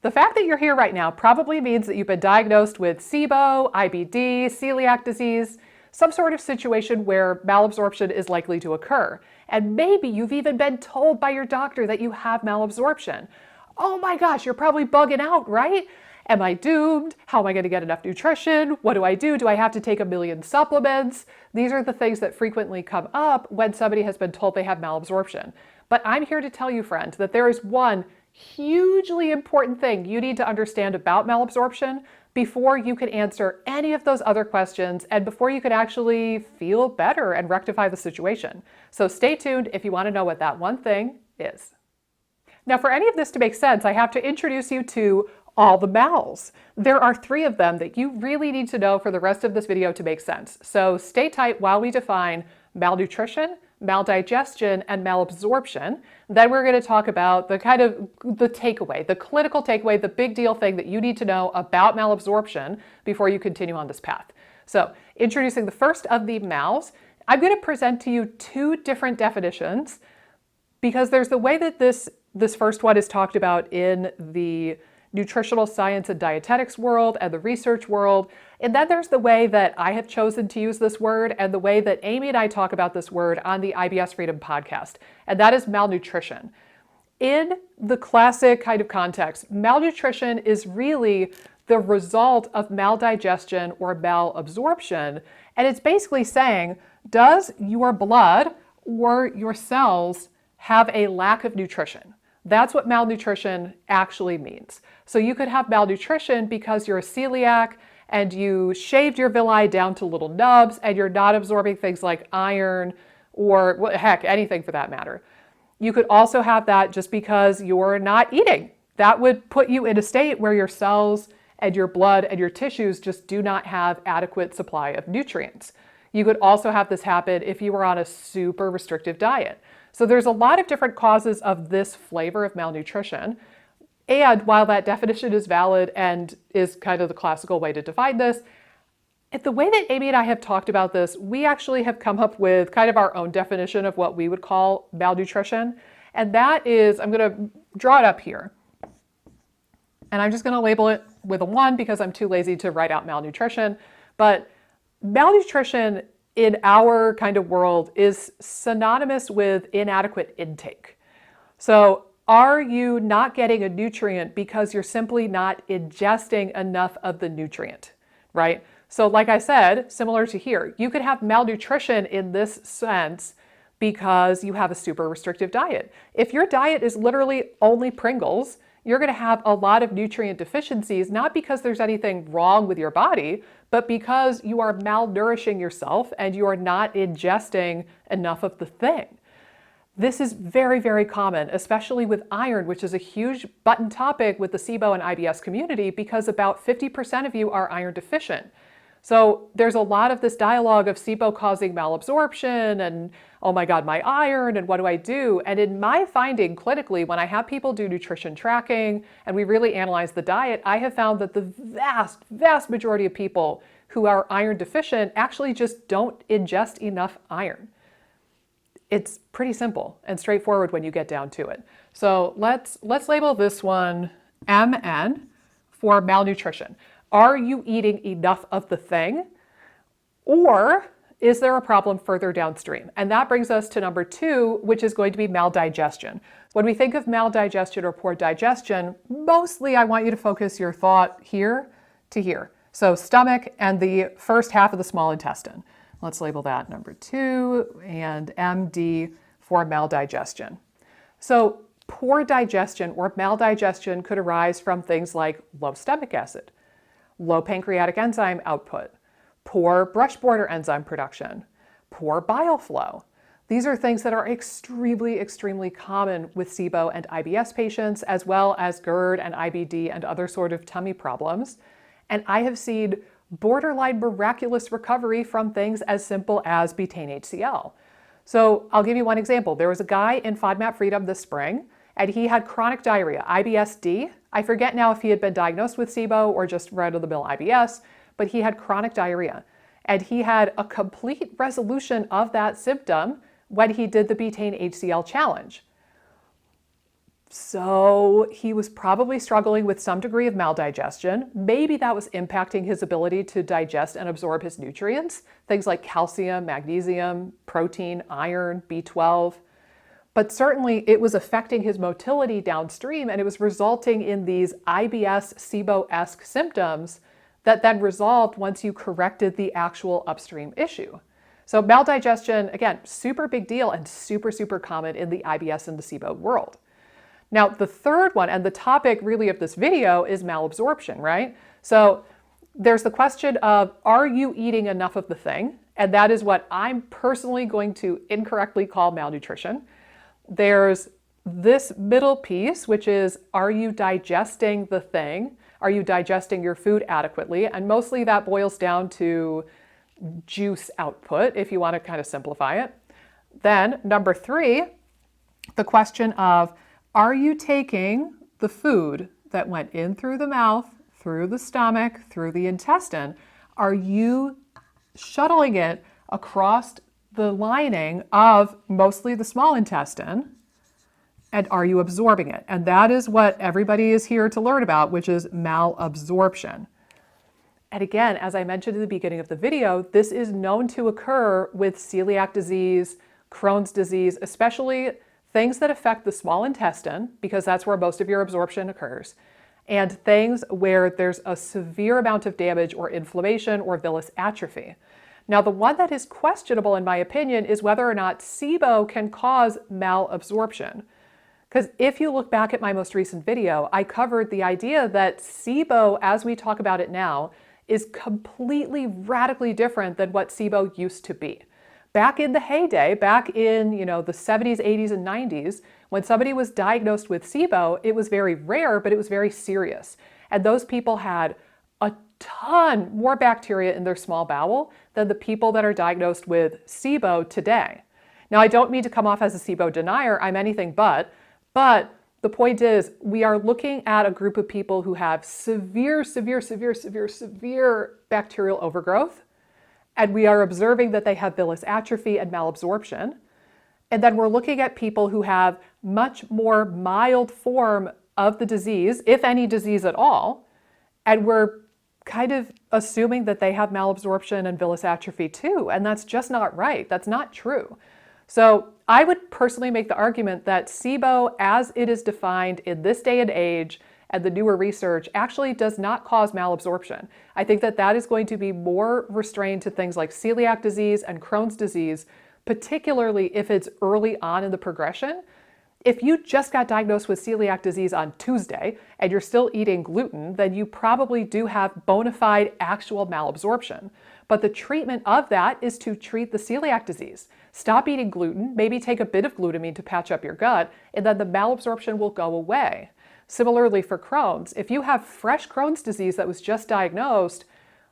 The fact that you're here right now probably means that you've been diagnosed with SIBO, IBD, celiac disease, some sort of situation where malabsorption is likely to occur. And maybe you've even been told by your doctor that you have malabsorption. Oh my gosh, you're probably bugging out, right? Am I doomed? How am I going to get enough nutrition? What do I do? Do I have to take a million supplements? These are the things that frequently come up when somebody has been told they have malabsorption. But I'm here to tell you, friend, that there is one hugely important thing you need to understand about malabsorption before you can answer any of those other questions and before you can actually feel better and rectify the situation. So stay tuned if you want to know what that one thing is. Now, for any of this to make sense, I have to introduce you to all the mals. There are 3 of them that you really need to know for the rest of this video to make sense. So stay tight while we define malnutrition, maldigestion, and malabsorption. Then we're going to talk about the takeaway, the clinical takeaway, the big deal thing that you need to know about malabsorption before you continue on this path. So introducing the first of the mals, I'm going to present to you 2 different definitions because there's the way that this first one is talked about in the nutritional science and dietetics world and the research world. And then there's the way that I have chosen to use this word and the way that Amy and I talk about this word on the IBS Freedom podcast, and that is malnutrition. In the classic kind of context, malnutrition is really the result of maldigestion or malabsorption. And it's basically saying, does your blood or your cells have a lack of nutrition? That's what malnutrition actually means. So you could have malnutrition because you're a celiac and you shaved your villi down to little nubs and you're not absorbing things like iron or heck, anything for that matter. You could also have that just because you're not eating. That would put you in a state where your cells and your blood and your tissues just do not have adequate supply of nutrients. You could also have this happen if you were on a super restrictive diet. So there's a lot of different causes of this flavor of malnutrition. And while that definition is valid and is kind of the classical way to define this, the way that Amy and I have talked about this, we actually have come up with kind of our own definition of what we would call malnutrition. And that is, I'm going to draw it up here. And I'm just going to label it with a 1 because I'm too lazy to write out malnutrition. But malnutrition in our kind of world is synonymous with inadequate intake. So are you not getting a nutrient because you're simply not ingesting enough of the nutrient, right? So like I said, similar to here, you could have malnutrition in this sense because you have a super restrictive diet. If your diet is literally only Pringles, you're going to have a lot of nutrient deficiencies, not because there's anything wrong with your body, but because you are malnourishing yourself and you are not ingesting enough of the thing. This is very, very common, especially with iron, which is a huge button topic with the SIBO and IBS community because about 50% of you are iron deficient. So there's a lot of this dialogue of SIBO causing malabsorption and, oh my God, my iron, and what do I do? And in my finding clinically, when I have people do nutrition tracking and we really analyze the diet, I have found that the vast, vast majority of people who are iron deficient actually just don't ingest enough iron. It's pretty simple and straightforward when you get down to it. So let's label this one MN for malnutrition. Are you eating enough of the thing, or is there a problem further downstream? And that brings us to number 2, which is going to be maldigestion. When we think of maldigestion or poor digestion, mostly I want you to focus your thought here to here. So stomach and the first half of the small intestine. Let's label that number 2 and MD for maldigestion. So poor digestion or maldigestion could arise from things like low stomach acid, low pancreatic enzyme output, poor brush border enzyme production, poor bile flow. These are things that are extremely, extremely common with SIBO and IBS patients, as well as GERD and IBD and other sort of tummy problems. And I have seen borderline miraculous recovery from things as simple as betaine HCl. So I'll give you one example. There was a guy in FODMAP Freedom this spring, and he had chronic diarrhea, IBS-D. I forget now if he had been diagnosed with SIBO or just run-of-the-mill IBS, but he had chronic diarrhea. And he had a complete resolution of that symptom when he did the betaine HCl challenge. So he was probably struggling with some degree of maldigestion. Maybe that was impacting his ability to digest and absorb his nutrients, things like calcium, magnesium, protein, iron, B12. But certainly it was affecting his motility downstream, and it was resulting in these IBS, SIBO-esque symptoms that then resolved once you corrected the actual upstream issue. So maldigestion, again, super big deal and super, super common in the IBS and the SIBO world. Now, the third one, and the topic really of this video, is malabsorption, right? So there's the question of, are you eating enough of the thing? And that is what I'm personally going to incorrectly call malnutrition. There's this middle piece, which is, are you digesting the thing? Are you digesting your food adequately? And mostly that boils down to juice output, if you want to kind of simplify it. Then number 3, the question of, are you taking the food that went in through the mouth, through the stomach, through the intestine, are you shuttling it across the lining of mostly the small intestine, and are you absorbing it? And that is what everybody is here to learn about, which is malabsorption. And again, as I mentioned at the beginning of the video, this is known to occur with celiac disease, Crohn's disease, especially things that affect the small intestine, because that's where most of your absorption occurs, and things where there's a severe amount of damage or inflammation or villus atrophy. Now, the one that is questionable, in my opinion, is whether or not SIBO can cause malabsorption. Because if you look back at my most recent video, I covered the idea that SIBO, as we talk about it now, is completely radically different than what SIBO used to be. Back in the heyday, back in the 70s, 80s, and 90s, when somebody was diagnosed with SIBO, it was very rare, but it was very serious. And those people had a ton more bacteria in their small bowel than the people that are diagnosed with SIBO today. Now, I don't mean to come off as a SIBO denier, I'm anything but the point is, we are looking at a group of people who have severe bacterial overgrowth, and we are observing that they have villus atrophy and malabsorption. And then we're looking at people who have much more mild form of the disease, if any disease at all, and we're kind of assuming that they have malabsorption and villus atrophy too, and that's just not right. That's not true. So I would personally make the argument that SIBO, as it is defined in this day and age, and the newer research, actually does not cause malabsorption. I think that that is going to be more restrained to things like celiac disease and Crohn's disease, particularly if it's early on in the progression. If you just got diagnosed with celiac disease on Tuesday and you're still eating gluten, then you probably do have bona fide actual malabsorption. But the treatment of that is to treat the celiac disease. Stop eating gluten, maybe take a bit of glutamine to patch up your gut, and then the malabsorption will go away. Similarly for Crohn's, if you have fresh Crohn's disease that was just diagnosed,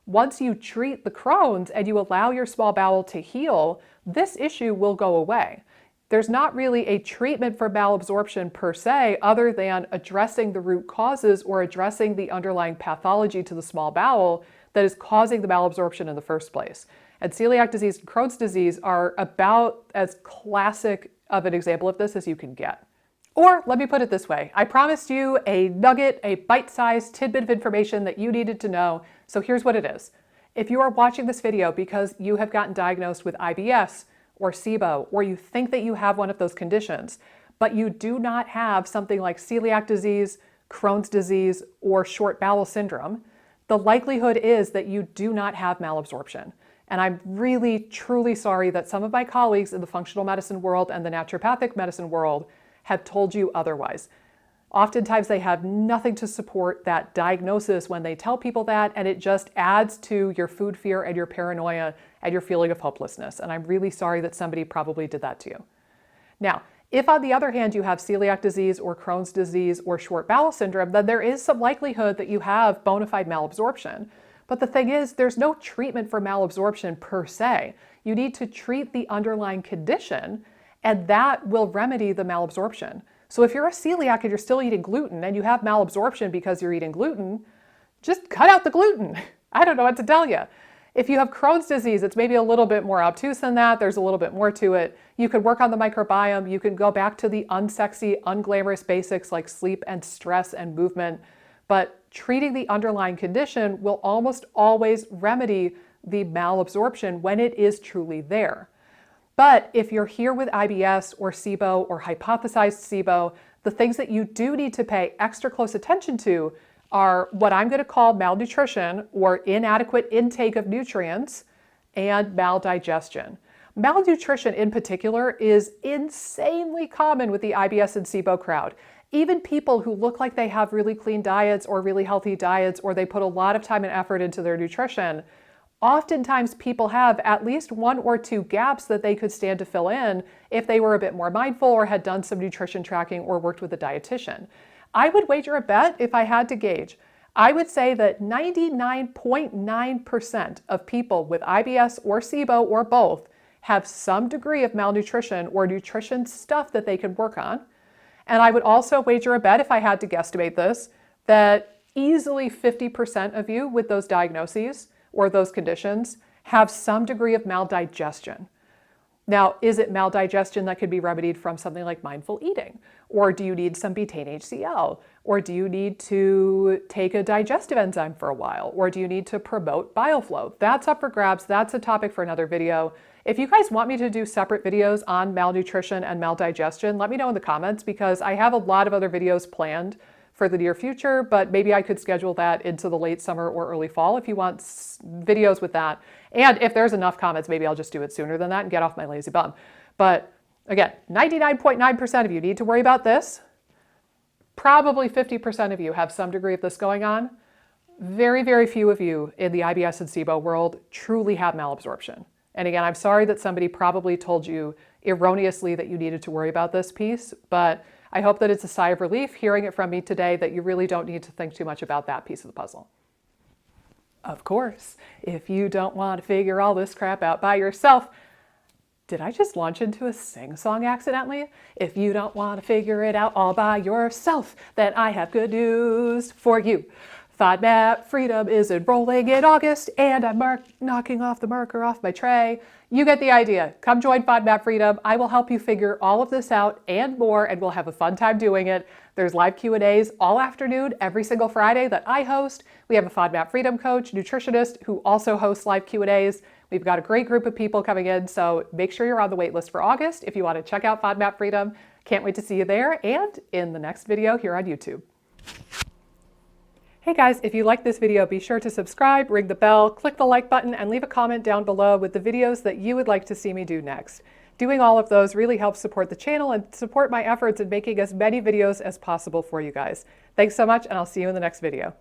once you treat the Crohn's and you allow your small bowel to heal, this issue will go away. There's not really a treatment for malabsorption per se, other than addressing the root causes or addressing the underlying pathology to the small bowel that is causing the malabsorption in the first place. And celiac disease and Crohn's disease are about as classic of an example of this as you can get. Or let me put it this way, I promised you a nugget, a bite-sized tidbit of information that you needed to know, so here's what it is. If you are watching this video because you have gotten diagnosed with IBS or SIBO, or you think that you have one of those conditions, but you do not have something like celiac disease, Crohn's disease, or short bowel syndrome, the likelihood is that you do not have malabsorption. And I'm really, truly sorry that some of my colleagues in the functional medicine world and the naturopathic medicine world have told you otherwise. Oftentimes they have nothing to support that diagnosis when they tell people that, and it just adds to your food fear and your paranoia and your feeling of hopelessness. And I'm really sorry that somebody probably did that to you. Now, if on the other hand you have celiac disease or Crohn's disease or short bowel syndrome, then there is some likelihood that you have bona fide malabsorption. But the thing is, there's no treatment for malabsorption per se. You need to treat the underlying condition, and that will remedy the malabsorption. So if you're a celiac and you're still eating gluten and you have malabsorption because you're eating gluten, just cut out the gluten. I don't know what to tell you. If you have Crohn's disease, it's maybe a little bit more obtuse than that. There's a little bit more to it. You could work on the microbiome. You can go back to the unsexy, unglamorous basics like sleep and stress and movement. But treating the underlying condition will almost always remedy the malabsorption when it is truly there. But if you're here with IBS or SIBO or hypothesized SIBO, the things that you do need to pay extra close attention to are what I'm going to call malnutrition or inadequate intake of nutrients and maldigestion. Malnutrition in particular is insanely common with the IBS and SIBO crowd. Even people who look like they have really clean diets or really healthy diets, or they put a lot of time and effort into their nutrition, oftentimes people have at least 1 or 2 gaps that they could stand to fill in if they were a bit more mindful or had done some nutrition tracking or worked with a dietitian. I would wager a bet if I had to gauge. I would say that 99.9% of people with IBS or SIBO or both have some degree of malnutrition or nutrition stuff that they can work on. And I would also wager a bet, if I had to guesstimate this, that easily 50% of you with those diagnoses or those conditions have some degree of maldigestion. Now, is it maldigestion that could be remedied from something like mindful eating? Or do you need some betaine HCl? Or do you need to take a digestive enzyme for a while? Or do you need to promote bile flow? That's up for grabs. That's a topic for another video. If you guys want me to do separate videos on malnutrition and maldigestion, let me know in the comments, because I have a lot of other videos planned for the near future, but maybe I could schedule that into the late summer or early fall if you want videos with that. And if there's enough comments, maybe I'll just do it sooner than that and get off my lazy bum. But again, 99.9% of you need to worry about this. Probably 50% of you have some degree of this going on. Very, very few of you in the IBS and SIBO world truly have malabsorption. And again, I'm sorry that somebody probably told you erroneously that you needed to worry about this piece, but I hope that it's a sigh of relief hearing it from me today that you really don't need to think too much about that piece of the puzzle. Of course, if you don't want to figure all this crap out by yourself, did I just launch into a sing-song accidentally? If you don't want to figure it out all by yourself, then I have good news for you. FODMAP Freedom is enrolling in August, and I'm knocking off the marker off my tray. You get the idea. Come join FODMAP Freedom. I will help you figure all of this out and more, and we'll have a fun time doing it. There's live Q&As all afternoon, every single Friday that I host. We have a FODMAP Freedom coach, nutritionist, who also hosts live Q&As. We've got a great group of people coming in, so make sure you're on the wait list for August if you want to check out FODMAP Freedom. Can't wait to see you there and in the next video here on YouTube. Hey guys, if you like this video, be sure to subscribe, ring the bell, click the like button, and leave a comment down below with the videos that you would like to see me do next. Doing all of those really helps support the channel and support my efforts in making as many videos as possible for you guys. Thanks so much, and I'll see you in the next video.